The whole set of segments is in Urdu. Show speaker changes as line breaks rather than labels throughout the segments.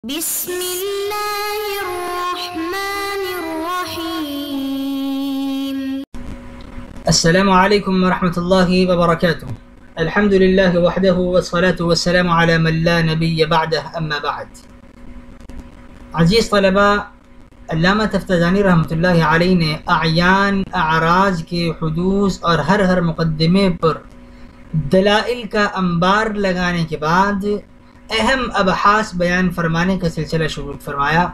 بسم الله الرحمن الرحيم.
السلام عليكم ورحمة الله وبركاته. الحمد لله وحده والصلاة والسلام على من لا نبي بعده أما بعد. عزیز طلباء، علامہ تفتزانی رحمۃ اللہ علیہ نے اعیان اعراض کے حدوث اور ہر مقدمے پر دلائل کا انبار لگانے کے بعد اہم ابحاث بیان فرمانے کا سلسلہ شروع فرمایا،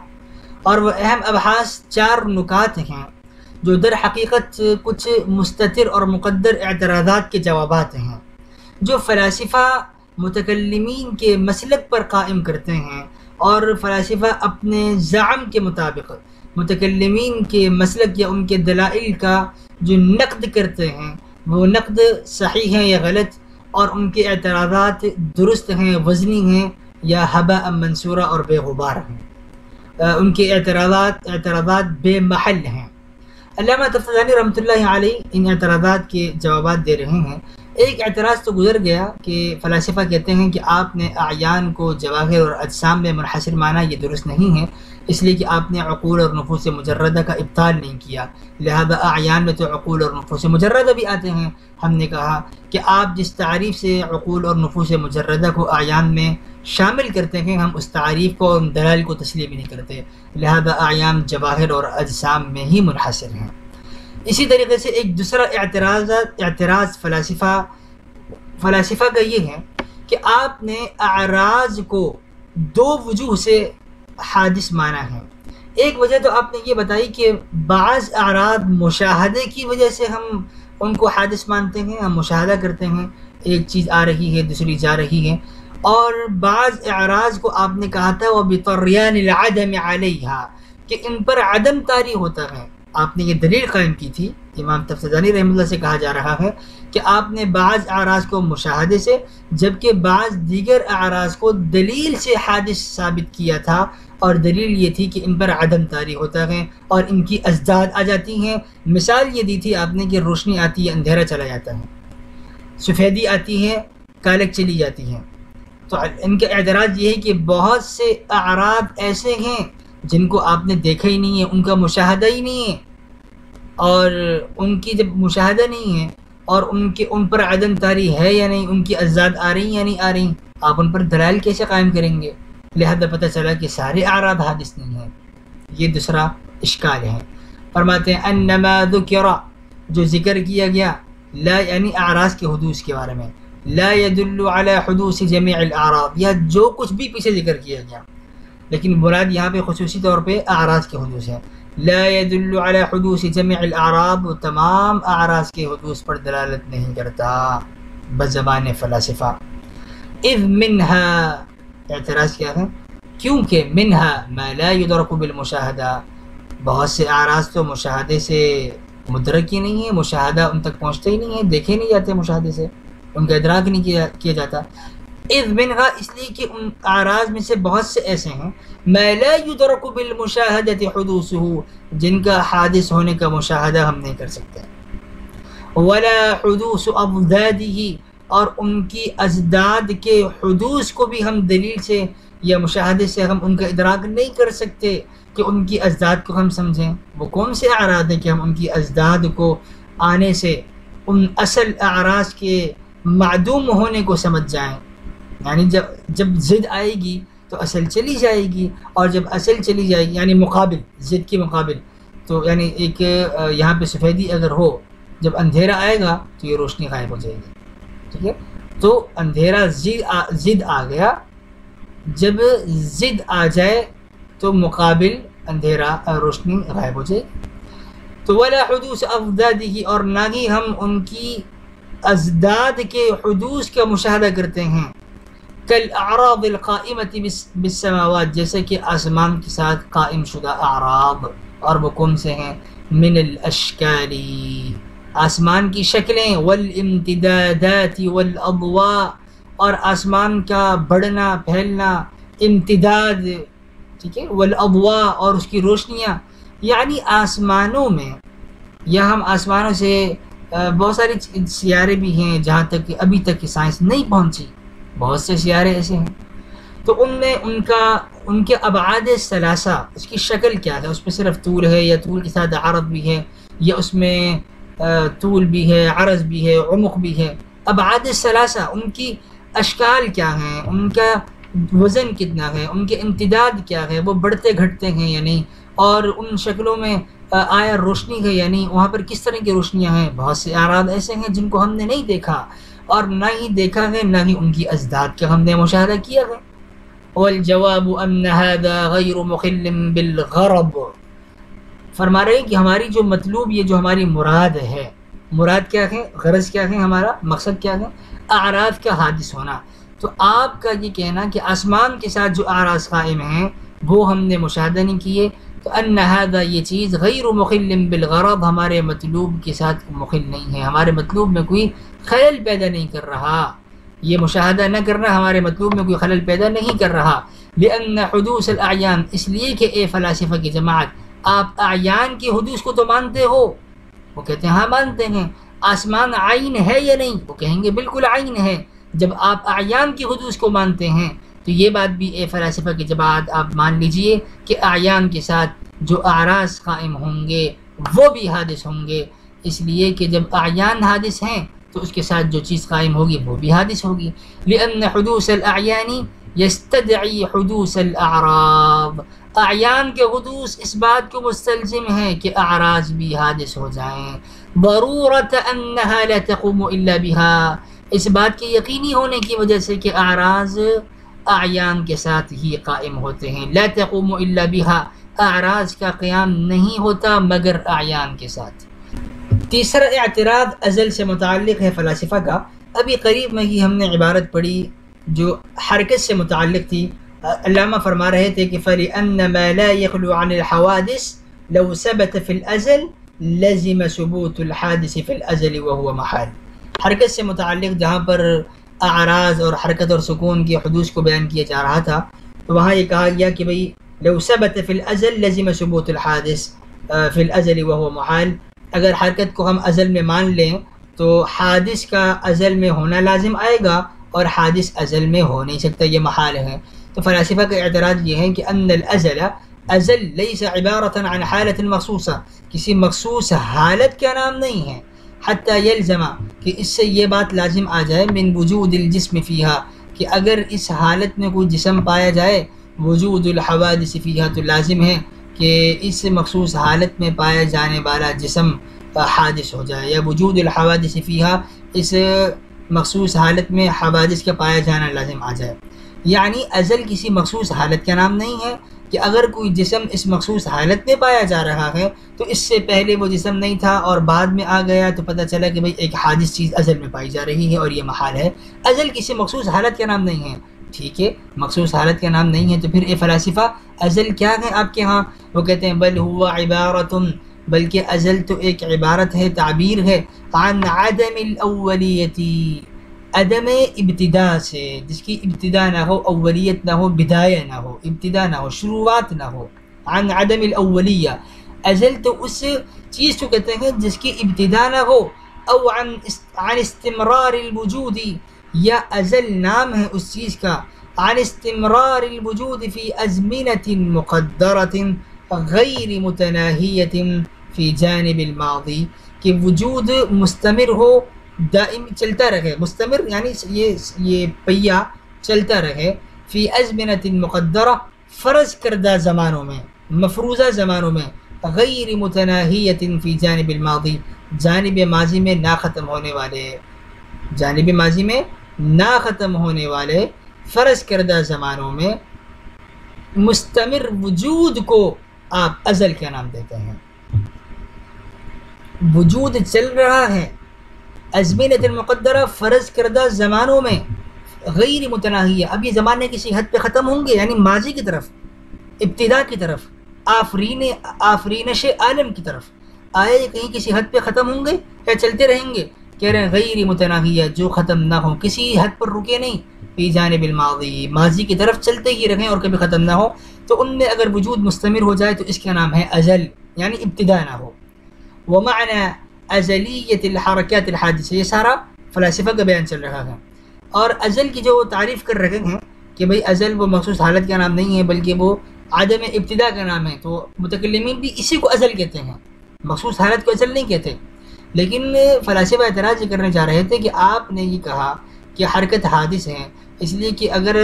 اور وہ اہم ابحاث 4 نکات ہیں جو در حقیقت کچھ مستتر اور مقدر اعتراضات کے جوابات ہیں جو فلاسفہ متکلمین کے مسلک پر قائم کرتے ہیں، اور فلاسفہ اپنے زعم کے مطابق متکلمین کے مسلک یا ان کے دلائل کا جو نقد کرتے ہیں وہ نقد صحیح ہیں یا غلط، اور ان کے اعتراضات درست ہیں، وزنی ہیں، یا ہباء منصورہ اور بے غبار ہیں، ان کے اعتراضات بے محل ہیں۔ علامہ تفتزانی رحمۃ اللہ علیہ ان اعتراضات کے جوابات دے رہے ہیں۔ ایک اعتراض تو گزر گیا کہ فلاسفہ کہتے ہیں کہ آپ نے اعیان کو جواہر اور اجسام میں منحصر مانا، یہ درست نہیں ہے، اس لیے کہ آپ نے عقول اور نفوس مجردہ کا ابطال نہیں کیا، لہذا اعیان میں تو عقول اور نفوس مجردہ بھی آتے ہیں۔ ہم نے کہا کہ آپ جس تعریف سے عقول اور نفوس مجردہ کو اعیان میں شامل کرتے ہیں، ہم اس تعریف کو اور ان دلائل کو تسلیم نہیں کرتے، لہذا اعیان جواہر اور اجسام میں ہی منحصر ہیں۔ اسی طریقے سے ایک دوسرا اعتراض فلاسفہ کا یہ ہے کہ آپ نے اعراض کو 2 وجوہ سے حادث مانا ہے۔ ایک وجہ تو آپ نے یہ بتائی کہ بعض اعراض مشاہدے کی وجہ سے ہم ان کو حادث مانتے ہیں، ہم مشاہدہ کرتے ہیں، ایک چیز آ رہی ہے دوسری جا رہی ہے، اور بعض اعراض کو آپ نے کہا تھا وہ بطریان العدم علیہا، کہ ان پر عدم طاری ہوتا ہے۔ آپ نے یہ دلیل قائم کی تھی، امام تفتزانی رحمۃ اللہ سے کہا جا رہا ہے کہ آپ نے بعض اعراض کو مشاہدے سے جبکہ بعض دیگر اعراض کو دلیل سے حادث ثابت کیا تھا، اور دلیل یہ تھی کہ ان پر عدم طاری ہوتا ہے اور ان کی ازداد آ جاتی ہیں۔ مثال یہ دی تھی آپ نے کہ روشنی آتی ہے اندھیرا چلا جاتا ہے، سفیدی آتی ہے کالک چلی جاتی ہے۔ تو ان کا اعتراض یہ ہے کہ بہت سے اعراض ایسے ہیں جن کو آپ نے دیکھا ہی نہیں ہے، ان کا مشاہدہ ہی نہیں ہے، اور ان کی جب مشاہدہ نہیں ہے اور ان پر عدم طاری ہے یا نہیں، ان کی ازداد آ رہی یا نہیں آ رہی، آپ ان پر دلائل کیسے قائم کریں گے؟ لہذا پتہ چلا کہ سارے اعراض حادث نہیں ہیں۔ یہ دوسرا اشکال ہے۔ فرماتے ہیں انما ذکر، جو ذکر کیا گیا، لا یعنی اعراض کے حدوث کے بارے میں، لا يدل على حدوث جميع الاعراض، یا جو کچھ بھی پیچھے ذکر کیا گیا، لیکن مراد یہاں پہ خصوصی طور پہ اعراض کے حدوث ہے۔ لا يدل على حدوث جميع الاعراض، وہ تمام اعراض کے حدوث پر دلالت نہیں کرتا بزبان فلاسفہ۔ اذ منها، اعتراض کیا ہے؟ کیونکہ منها ما لا يدرك بالمشاہدہ، بہت سے اعراض تو مشاہدے سے مدرک ہی نہیں ہے، مشاہدہ ان تک پہنچتے ہی نہیں ہے، دیکھے نہیں جاتے مشاہدے سے، ان کا ادراک نہیں کیا جاتا۔ اذ منها، اس لیے کہ ان اعراض میں سے بہت سے ایسے ہیں ما لا يدرك بالمشاہدۃ حدوثه، جن کا حادث ہونے کا مشاہدہ ہم نہیں کر سکتے، ولا حدوث اضداده، اور ان کی ازداد کے حدوث کو بھی ہم دلیل سے یا مشاہدے سے ہم ان کا ادراک نہیں کر سکتے کہ ان کی ازداد کو ہم سمجھیں۔ وہ کون سے اعراض ہیں کہ ہم ان کی ازداد کو آنے سے ان اصل اعراض کے معدوم ہونے کو سمجھ جائیں؟ یعنی جب ضد آئے گی تو اصل چلی جائے گی، اور جب اصل چلی جائے گی یعنی مقابل، ضد کے مقابل، تو یعنی ایک یہاں پہ سفیدی اگر ہو، جب اندھیرا آئے گا تو یہ روشنی غائب ہو جائے گی، ٹھیک ہے؟ تو اندھیرا ضد آ گیا، جب ضد آ جائے تو مقابل اندھیرا روشنی غائب ہو جائے گی۔ تو ولا حدوث اضداده، اور نہ ہی ہم ان کی ازداد کے حدوث کا مشاہدہ کرتے ہیں، کالاعراض القائمۃ بالسماوات، جیسے کہ آسمان کے ساتھ قائم شدہ اعراض، اور وہ کون سے ہیں؟ من الاشکال، آسمان کی شکلیں، والامتدادات والاضواء، اور آسمان کا بڑھنا پھیلنا، امتداد، ٹھیک ہے، والاضواء، اور اس کی روشنیاں، یعنی آسمانوں میں، یا ہم آسمانوں سے بہت ساری سیارے بھی ہیں جہاں تک کہ ابھی تک کی سائنس نہیں پہنچی، بہت سے سیارے ایسے ہیں، تو ان میں ان کا ان کے ابعاد ثلاثہ اس کی شکل کیا ہے، اس میں صرف طول ہے یا طول کے ساتھ عرض بھی ہے، یا اس میں طول بھی ہے، عرض بھی ہے، عمق بھی ہے. ابعاد ثلاثہ ان کی اشکال کیا ہیں، ان کا وزن کتنا ہے، ان کے امتداد کیا ہے، وہ بڑھتے گھٹتے ہیں یا نہیں، اور ان شکلوں میں آیا روشنی ہے یا نہیں، وہاں پر کس طرح کی روشنیاں ہیں. بہت سے اعراض ایسے ہیں جن کو ہم نے نہیں دیکھا، اور نہ ہی دیکھا ہے، نہ ہی ان کی ازداد کا ہم نے مشاہدہ کیا ہے. والجواب ان هذا غیر مخل بالغرض. فرما رہے ہیں کہ ہماری جو مطلوب، یہ جو ہماری مراد ہے، مراد کیا ہے، غرض کیا ہے، ہمارا مقصد کیا ہے، اعراض کا حادث ہونا. تو آپ کا یہ کہنا کہ آسمان کے ساتھ جو اعراض قائم ہیں وہ ہم نے مشاہدہ نہیں کیے، تو ان هذا یہ چیز غیر مخل بالغرض ہمارے مطلوب کے ساتھ مخل نہیں ہے، ہمارے مطلوب میں کوئی خلل پیدا نہیں کر رہا. یہ مشاہدہ نہ کرنا ہمارے مطلوب میں کوئی خلل پیدا نہیں کر رہا. لأن حدوث الاعیان، اس لیے کہ اے فلاسفہ کی جماعت، آپ اعیان کے حدوث کو تو مانتے ہو. وہ کہتے ہیں ہاں مانتے ہیں. آسمان عین ہے یا نہیں؟ وہ کہیں گے بالکل عین ہے. جب آپ اعیان کے حدوث کو مانتے ہیں تو یہ بات بھی اے فلاسفہ کی جماعت آپ مان لیجئے کہ اعیان کے ساتھ جو اعراض قائم ہوں گے وہ بھی حادث ہوں گے. اس لیے کہ جب اعیان حادث ہیں تو اس کے ساتھ جو چیز قائم ہوگی وہ بھی حادث ہوگی. لأن حدوث الاعیان یستدعی حدوث الاعراض. اعیان کے حدوث اس بات کو مستلزم ہے کہ اعراض بھی حادث ہو جائیں. ضرورت انہا لا تقوم الا بها، اس بات کے یقینی ہونے کی وجہ سے کہ اعراض اعیان کے ساتھ ہی قائم ہوتے ہیں. لا تقوم الا بها، اعراض کا قیام نہیں ہوتا مگر اعیان کے ساتھ. تیسرا اعتراض ازل سے متعلق ہے فلاسفہ کا. ابھی قریب میں ہی ہم نے عبارت پڑھی جو حرکت سے متعلق تھی. علامہ فرما رہے تھے کہ فَلِأَنَّ مَا لَا يَخْلُو عَنِ الْحَوَادِثِ لَوْ ثَبَتَ فِي الْأَزَلِ لَزِمَ ثُبُوتُ الْحَادِثِ فِي الْأَزَلِ وَهُوَ مَحَالٌ. حرکت سے متعلق جہاں پر اعراض اور حرکت اور سکون کے حدوث کو بیان کیا جا رہا تھا تو وہاں یہ کہا گیا کہ بھئی لو ثبت فی الازل لزم ثبوت الحادث فی الازل وهو محال. اگر حرکت کو ہم ازل میں مان لیں تو حادث کا ازل میں ہونا لازم آئے گا، اور حادث ازل میں ہو نہیں سکتا، یہ محال ہے. تو فلاسفہ کا اعتراض یہ ہے کہ ان الازل، ازل لیس عبارة عن حالت مخصوصہ، کسی مخصوص حالت کا نام نہیں ہے. حتی یلزم، کہ اس سے یہ بات لازم آ جائے، من وجود الجسم فیہا، کہ اگر اس حالت میں کوئی جسم پایا جائے، وجود الحوادث فیہا، تو لازم ہے کہ اس مخصوص حالت میں پایا جانے والا جسم حادث ہو جائے، یا وجود الحوادث فیہا، اس مخصوص حالت میں حوادث کا پایا جانا لازم آ جائے. یعنی ازل کسی مخصوص حالت کا نام نہیں ہے کہ اگر کوئی جسم اس مخصوص حالت میں پایا جا رہا ہے تو اس سے پہلے وہ جسم نہیں تھا اور بعد میں آ گیا تو پتہ چلا کہ بھئی ایک حادث چیز ازل میں پائی جا رہی ہے اور یہ محال ہے. ازل کسی مخصوص حالت کا نام نہیں ہے. ٹھیک ہے، مخصوص حالت کا نام نہیں ہے تو پھر اے فلاسفہ ازل کیا ہے آپ کے ہاں؟ وہ کہتے ہیں بل ہوا عبارتن، بلکہ ازل تو ایک عبارت ہے، تعبیر ہے، عن عدم الاولیتی، عدم ابتدا سے، جس کی ابتدا نہ ہو، اولیت نہ ہو، بدایہ نہ ہو، ابتدا نہ ہو، شروعات نہ ہو. عن عدم الاولیہ، ازل تو اس چیز کو کہتے ہیں جس کی ابتدا نہ ہو. او عن استمرار الوجود، یا ازل نام ہے اس چیز کا، عن استمرار الوجود فی ازمنۃ مقدرۃ غیر متناہیۃ فی جانب الماضی، کہ وجود مستمر ہو، دائم چلتا رہے. مستمر یعنی یہ پہیہ چلتا رہے، فی ازمنۃ مقدرہ، فرض کردہ زمانوں میں، مفروضہ زمانوں میں، غیر متناہیۃ فی جانب الماضی، جانب ماضی میں نہ ختم ہونے والے، جانب ماضی میں نہ ختم ہونے والے فرض کردہ زمانوں میں مستمر وجود کو آپ ازل کا نام دیتے ہیں. وجود چل رہا ہے ازمنۃ المقدرہ، فرض کردہ زمانوں میں، غیر متناہیہ، اب یہ زمانے کسی حد پہ ختم ہوں گے، یعنی ماضی کی طرف، ابتدا کی طرف، آفرینش عالم کی طرف آئے، کہیں کسی حد پہ ختم ہوں گے یا چلتے رہیں گے؟ کہہ رہے ہیں غیر متناہیہ، جو ختم نہ ہو، کسی حد پر رکے نہیں، فی جانب الماضی، ماضی کی طرف چلتے ہی رہیں اور کبھی ختم نہ ہو. تو ان میں اگر وجود مستمر ہو جائے تو اس کا نام ہے ازل، یعنی ابتدا نہ ہو. ومعنى ازلیت الحرکات الحادثہ، یہ سارا فلاسفہ کا بیان چل رہا ہے. اور ازل کی جو تعریف کر رہے ہیں کہ بھئی ازل وہ مخصوص حالت کا نام نہیں ہے بلکہ وہ عدم ابتدا کا نام ہے، تو متکلمین بھی اسی کو ازل کہتے ہیں، مخصوص حالت کو ازل نہیں کہتے۔ لیکن فلاسفہ اعتراض یہ کرنے چاہ رہے تھے کہ آپ نے یہ کہا کہ حرکت حادث ہے، اس لیے کہ اگر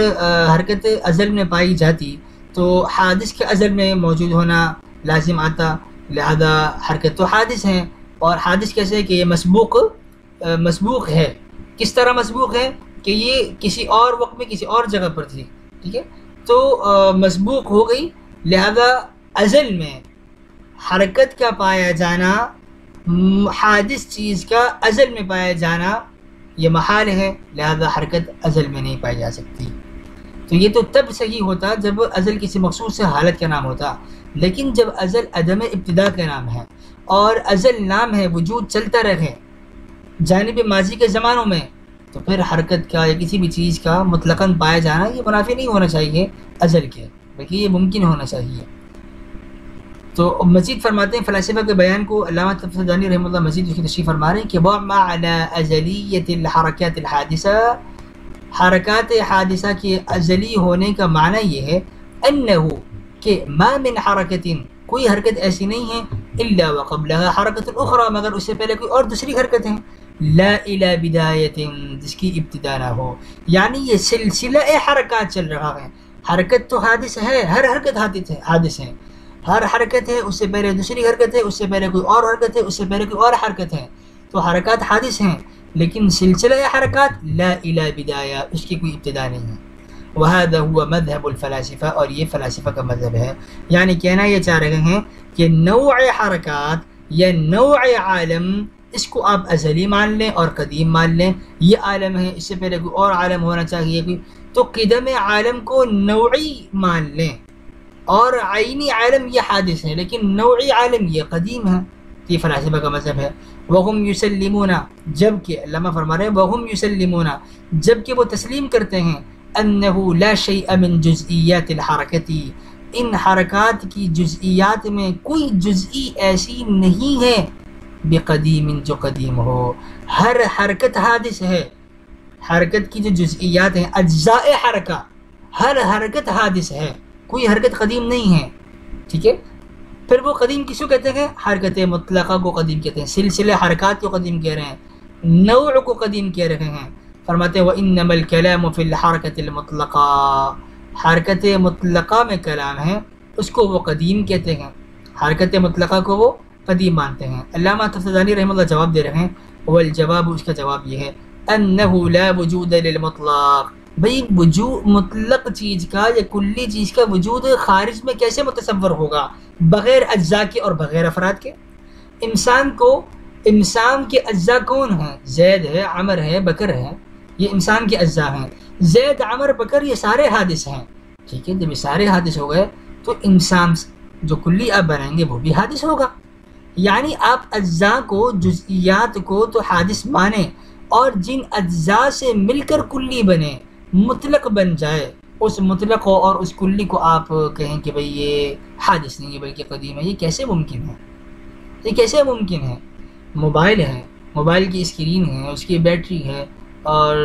حرکت ازل میں پائی جاتی تو حادث کے ازل میں موجود ہونا لازم آتا، لہذا حرکت تو حادث ہے، اور حادث کیسے ہے کہ یہ مسبوق ہے۔ کس طرح مسبوق ہے کہ یہ کسی اور وقت میں کسی اور جگہ پر تھی، ٹھیک ہے، تو مسبوق ہو گئی، لہذا ازل میں حرکت کا پایا جانا، حادث چیز کا ازل میں پایا جانا یہ محال ہے، لہذا حرکت ازل میں نہیں پائی جا سکتی۔ تو یہ تو تب صحیح ہوتا جب ازل کسی مخصوص سے حالت کا نام ہوتا، لیکن جب ازل عدم ابتدا کا نام ہے اور ازل نام ہے وجود چلتا رہے جانب ماضی کے زمانوں میں، تو پھر حرکت کا یا کسی بھی چیز کا مطلقاً پایا جانا یہ منافی نہیں ہونا چاہیے ازل کے، بلکہ یہ ممکن ہونا چاہیے۔ تو مزید فرماتے ہیں فلاسفہ کے بیان کو علامہ تفسیرانی رحمۃ اللہ مزید اس کی تشریح فرما رہے ہیں کہ وَمَعْنَى أَزَلِيَّةِ الْحَرَكَاتِ الْحَادِثَةِ، حرکات حادثہ کے ازلی ہونے کا معنی یہ ہے انہو کہ ما من حرکت، کوئی حرکت ایسی نہیں ہے الا وقبلها حرکت اخرى، مگر اس سے پہلے کوئی اور دوسری حرکت ہے، لا الى بدایت، جس کی ابتدا نہ ہو، یعنی یہ سلسلہ حرکات چل رہا ہے۔ حرکت تو حادث ہے، ہر حرکت حادث ہے، ہر حرکت ہے، اس سے پہلے دوسری حرکت ہے، اس سے پہلے کوئی اور حرکت ہے، اس سے پہلے کوئی اور حرکت ہے، تو حرکات حادث ہیں، لیکن سلسلہ حرکات لا الى بدایہ، اس کی کوئی ابتدا نہیں ہے۔ وهذا هو مذهب الفلاسفہ، اور یہ فلاسفہ کا مذہب ہے، یعنی کہنا یہ چاہ رہے ہیں کہ نوع حرکات یا نوع عالم اس کو آپ ازلی مان لیں اور قدیم مان لیں، یہ عالم ہے، اس سے پہلے کوئی اور عالم ہونا چاہیے کوئی، تو قدم عالم کو نوعی مان لیں، اور عینی عالم یہ حادث ہے، لیکن نوعی عالم یہ قدیم ہے، یہ فلاسفہ کا مذہب ہے۔ وَهُمْ يُسَلِّمُونَ، جبکہ علامہ فرما رہے ہیں وَهُمْ يُسَلِّمُونَ، جبکہ وہ تسلیم کرتے ہیں أَنَّهُ لَا شَيْءَ مِن جُزْئِيَّاتِ الْحَرَكَةِ، ان حرکات کی جزئیات میں کوئی جزئی ایسی نہیں ہے بقدیم جو قدیم ہو، ہر حرکت حادث ہے، حرکت کی جو جزئیات ہیں اجزاء حرکہ، ہر حرکت حادث ہے، کوئی حرکت قدیم نہیں ہے، ٹھیک ہے۔ پھر وہ قدیم کس کو کہتے ہیں؟ حرکت مطلقہ کو قدیم کہتے ہیں، سلسلہ حرکات کو قدیم کہہ رہے ہیں، نوع کو قدیم کہہ رہے ہیں۔ فرماتے ہیں وَإِنَّمَا الْكَلَامُ فِي الْحَرَكَةِ الْمُطْلَقَةِ، حرکت مطلقہ میں کلام ہے، اس کو وہ قدیم کہتے ہیں، حرکت مطلقہ کو وہ قدیم مانتے ہیں۔ علامہ تفسیرانی رحمۃ اللہ جواب دے رہے ہیں، والجواب، اس کا جواب یہ ہے أَنَّهُ لَا وُجُودَ لِلْمُطْلَقِ، بھئی وجود مطلق چیز کا یا کلی چیز کا وجود خارج میں کیسے متصور ہوگا بغیر اجزاء کے اور بغیر افراد کے؟ انسان کے اجزاء کون ہیں؟ زید ہے، عمر ہے، بکر ہے، یہ انسان کے اجزاء ہیں۔ زید، عمر، بکر یہ سارے حادث ہیں، ٹھیک ہے، جب یہ سارے حادث ہو گئے تو انسان جو کلی آپ بنائیں گے وہ بھی حادث ہوگا، یعنی آپ اجزاء کو، جزئیات کو تو حادث مانیں، اور جن اجزاء سے مل کر کلی بنے، مطلق بن جائے، اس مطلق کو اور اس کلی کو آپ کہیں کہ بھئی یہ حادث نہیں ہے بلکہ قدیم ہے، یہ کیسے ممکن ہے؟ یہ کیسے ممکن ہے؟ موبائل ہے، موبائل کی اسکرین ہے، اس کی بیٹری ہے، اور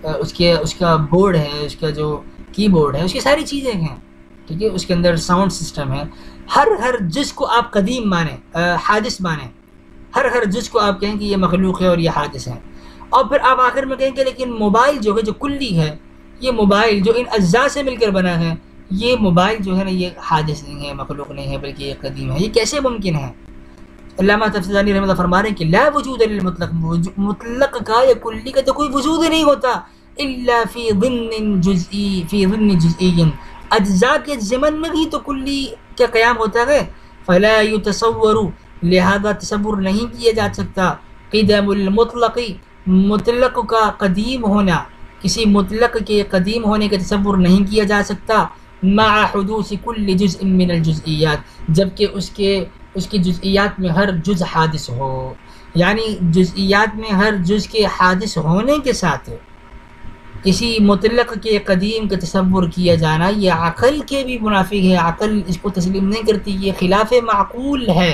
اس کا بورڈ ہے، اس کا جو کی بورڈ ہے، اس کی ساری چیزیں ہیں، ٹھیک ہے، اس کے اندر ساؤنڈ سسٹم ہے، ہر جز کو آپ قدیم مانیں، حادث مانیں، ہر جز کو آپ کہیں کہ یہ مخلوق ہے اور یہ حادث ہے، اور پھر آپ آخر میں کہیں کہ لیکن موبائل جو ہے، جو کلی ہے، یہ موبائل جو ان اجزاء سے مل کر بنا ہے، یہ موبائل جو ہے نا یہ حادث نہیں ہے، مخلوق نہیں ہے بلکہ یہ قدیم ہے، یہ کیسے ممکن ہے؟ علامہ تفسیرانی رحمۃ اللہ فرما رہے ہیں کہ لا وجود للمطلق، مطلق کا یا کلی کا تو کوئی وجود نہیں ہوتا، الا فی ضمن جزئی، اجزاء کے ضمن میں بھی تو کلی کا قیام ہوتا ہے، فلا یتصور، لہذا تصور نہیں کیا جا سکتا، قدم المطلق، مطلق کا قدیم ہونا، کسی مطلق کے قدیم ہونے کا تصور نہیں کیا جا سکتا، مع حدوث کل جزء من الجزئیات، جبکہ اس کی جزئیات میں ہر جز حادث ہو، یعنی جزئیات میں ہر جز کے حادث ہونے کے ساتھ کسی مطلق کے قدیم کا تصور کیا جانا یہ عقل کے بھی منافق ہے، عقل اس کو تسلیم نہیں کرتی، یہ خلاف معقول ہے۔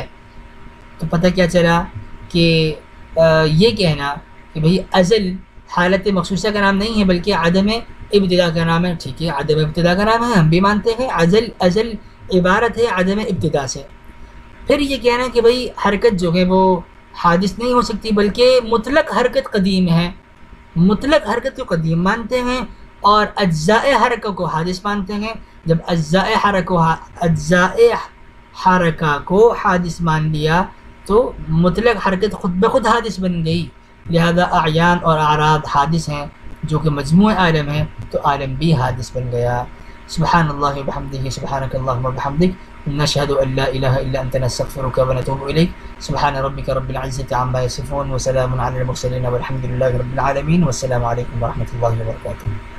تو پتہ کیا چلا کہ یہ کہنا کہ بھئی ازل حالت مخصوصہ کا نام نہیں ہے بلکہ عدم ابتدا کا نام ہے، ٹھیک ہے، عدم ابتدا کا نام ہے، ہم بھی مانتے ہیں. ازل عبارت ہے عدم ابتدا سے. پھر یہ کہنا ہے کہ بھئی حرکت جو ہے وہ حادث نہیں ہو سکتی، بلکہ مطلق حرکت قدیم ہے. مطلق حرکت کو قدیم مانتے ہیں اور اجزاء حرکہ کو حادث مانتے ہیں. جب اجزاء حرکہ کو حادث مان لیا تو مطلق حرکت خود بخود حادث بن گئی. لہذا اعیان اور اعراض حادث ہیں جو کہ مجموع عالم ہے، تو عالم بھی حادث بن گیا. سبحان اللہ وبحمدہ، سبحانک اللہم وبحمدک، نشہد ان لا الہ الا انت، نستغفرک ونتوب الیک. سبحان ربک رب العزۃ عما یصفون وسلام علی المرسلین والحمد للہ رب العالمین، والسلام علیکم ورحمۃ اللہ وبرکاتہ.